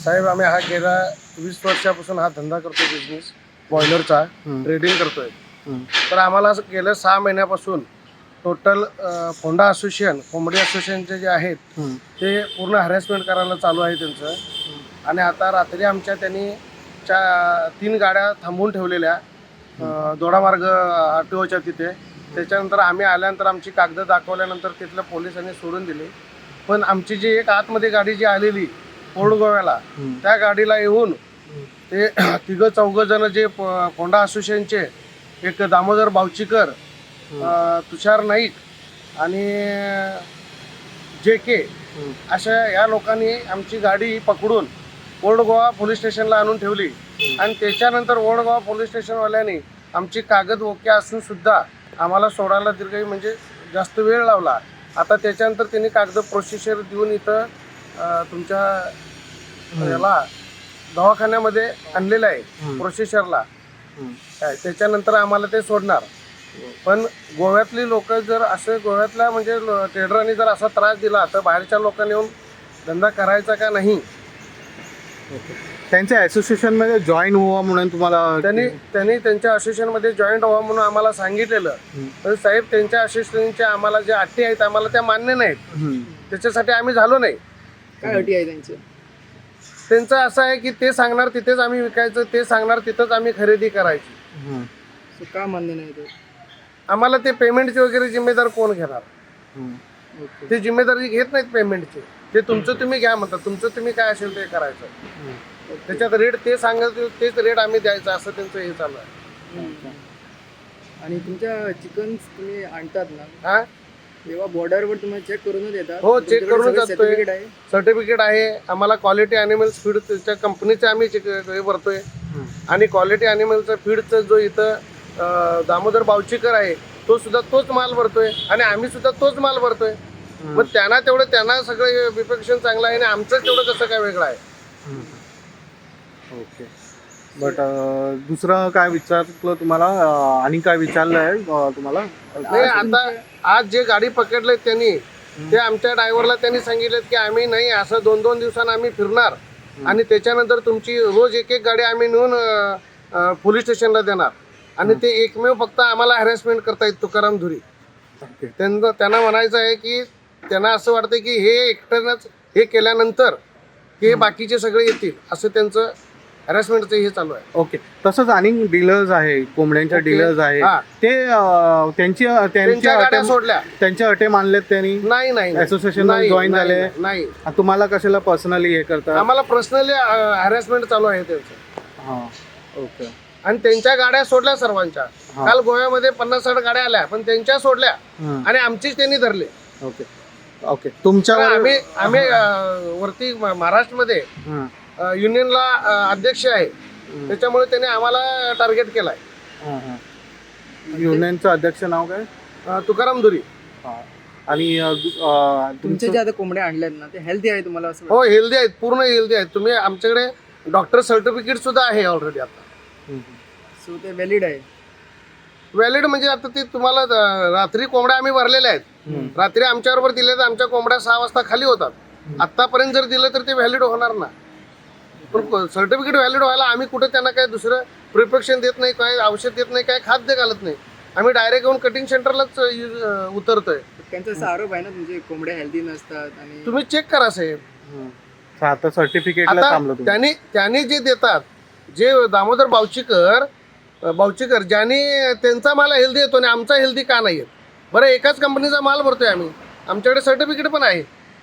साहेब आम्ही हा गेल्या 20 वर्षापासून हा धंदा करतोय, बिझनेस बॉयलरचा ट्रेडिंग करतोय. तर आम्हाला असं गेल्या 6 महिन्यापासून टोटल फोंडा असोसिएशन, कोंबडी असोसिएशनचे जे आहेत ते पूर्ण हॅरेसमेंट करायला चालू आहे त्यांचं. आणि आता रात्री आमच्या त्यांनी 3 गाड्या थांबवून ठेवलेल्या दोडामार्ग RTOच्या तिथे. त्याच्यानंतर आम्ही आल्यानंतर आमची कागद दाखवल्यानंतर तिथल्या पोलिसांनी सोडून दिली. पण आमची जी एक आतमध्ये गाडी जी आलेली पोर्ट गोव्याला, त्या गाडीला येऊन ते 3-4 जण जे फोंडा असोसिएशनचे, एक दामोदर बावचीकर, तुषार नाईक आणि JK अशा या लोकांनी आमची गाडी पकडून ओल्ड गोवा पोलीस स्टेशनला आणून ठेवली. आणि त्याच्यानंतर ओल्ड गोवा पोलीस स्टेशनवाल्यांनी आमची कागद ओके असून सुद्धा आम्हाला सोडायला दीर्घ म्हणजे जास्त वेळ लावला. आता त्याच्यानंतर त्यांनी कागद प्रोसिजर देऊन इथं तुमच्या याला दवाखान्यामध्ये आणलेलं आहे प्रोसिजरला. त्याच्यानंतर आम्हाला ते सोडणार. पण गोव्यातली लोक जर असं गोव्यातल्या म्हणजे ट्रेडरांनी जर असा त्रास दिला तर बाहेरच्या लोकांनी येऊन धंदा करायचा का नाही. त्यांच्या असोसिएशनमध्ये जॉईन व्हा म्हणून तुम्हाला त्यांनी त्यांच्या असोसिएशनमध्ये जॉईंट व्हा म्हणून आम्हाला सांगितलेलं. पण साहेब त्यांच्या असोसिएशनच्या आम्हाला ज्या अटी आहेत आम्हाला त्या मान्य नाहीत. त्याच्यासाठी आम्ही झालो नाही. काय अटी आहे त्यांची? त्यांचं असं आहे की ते सांगणार तिथेच आम्ही विकायचं, ते सांगणार तिथंच आम्ही खरेदी करायची. का मान्य नाही ते? आम्हाला ते पेमेंटची वगैरे जिम्मेदार कोण घेणार? ते जिम्मेदारी घेत नाहीत पेमेंटची. ते तुमचं तुम्ही घ्या म्हणतात, तुमचं तुम्ही काय असेल ते करायचं. त्याच्यात रेट ते सांगत तेच रेट आम्ही द्यायचं, असं त्यांचं हे चालू आहे. आणि तुमच्या चिकन तुम्ही आणतात ना, हा तेव्हा बॉर्डरवर तुम्हाला चेक करूनच येतात? हो, चेक करूनच जातोय. सर्टिफिकेट आहे आम्हाला. क्वालिटी ॲनिमल्स फीडच्या कंपनीचे आम्ही हे भरतोय. आणि क्वालिटी ॲनिमलचा फीडचा जो इथं दामोदर बावचीकर आहे तो सुद्धा तोच माल भरतोय आणि आम्ही सुद्धा तोच माल भरतोय. मग त्यांना सगळं विपेक्षण चांगलं आहे आणि आमचं तेवढं कसं काय वेगळं आहे. ओके. बट दुसरं काय विचारलं तुम्हाला आणि काय विचारलं आहे तुम्हाला? नाही, आता आज जे गाडी पकडले त्यांनी ते आमच्या ड्रायव्हरला त्यांनी सांगितलं की आम्ही नाही असं 2-2 दिवसांना आम्ही फिरणार आणि त्याच्यानंतर तुमची रोज एक गाडी आम्ही नेऊन पोलीस स्टेशनला देणार. आणि ते एकमेव फक्त आम्हाला हॅरेसमेंट करतायत तुकाराम धुरी. त्यांना म्हणायचं आहे की त्यांना असं वाटतं की हे एकट्यानंच हे केल्यानंतर हे बाकीचे सगळे येतील, असं त्यांचं हॅरेसमेंटचं हे चालू आहे. ओके. तसंच आणि डीलर्स आहे, कोंबड्यांच्या डीलर्स आहे, ते त्यांच्या गाड्या सोडल्या, त्यांच्या अटे मानलेत त्यांनी? नाही असोसिएशन जॉईन झाले नाही. तुम्हाला कशाला पर्सनली हे करतात? आम्हाला पर्सनली हॅरेसमेंट चालू आहे त्यांचं. हां. ओके. आणि त्यांच्या गाड्या सोडल्या सर्वांच्या. काल गोव्यामध्ये 50-60 गाड्या आल्या पण त्यांच्या सोडल्या आणि आमचीच त्यांनी धरले. ओके. ओके. तुमच्यावर आम्ही वरती महाराष्ट्रमध्ये युनियनला अध्यक्ष आहे, त्याच्यामुळे त्यांनी आम्हाला टार्गेट केलाय. युनियनचं अध्यक्ष नाव काय? तुकाराम धुरी. आणि तुमचे जे आता कोंबड्या आणल्यात ना ते हेल्दी आहे तुम्हाला असं? हो, हेल्दी आहेत, पूर्ण हेल्दी आहेत. तुम्ही आमच्याकडे डॉक्टर सर्टिफिकेट सुद्धा आहे ऑलरेडी आता. सो ते व्हॅलिड आहे? व्हॅलिड म्हणजे आता ते तुम्हाला रात्री कोंबड्या आम्ही भरलेल्या आहेत. रात्री आमच्याबरोबर दिले तर आमच्या कोंबड्या 6 वाजता खाली होतात. आतापर्यंत जर दिलं तर ते व्हॅलिड होणार ना. पण सर्टिफिकेट व्हॅलिड व्हायला आम्ही कुठे त्यांना काय दुसरं प्रिपरेशन देत नाही, काय औषध देत नाही, काय खाद्य घालत नाही. आम्ही डायरेक्ट येऊन कटिंग सेंटरलाच उतरतोय. त्यांचा असा आरोप आहे ना तुमचे कोंबड्या हेल्दी नसतात आणि तुम्ही चेक करा साहेब. आता सर्टिफिकेटला थांबलो तुम्ही. त्यांनी जे देतात, जे दामोदर बावचीकर ज्यांनी त्यांचा माल हेल्दी येतो आणि आमचा हेल्दी का नाही येत? बरं, एकाच कंपनीचा माल भरतोय आम्ही, आमच्याकडे सर्टिफिकेट पण आहे.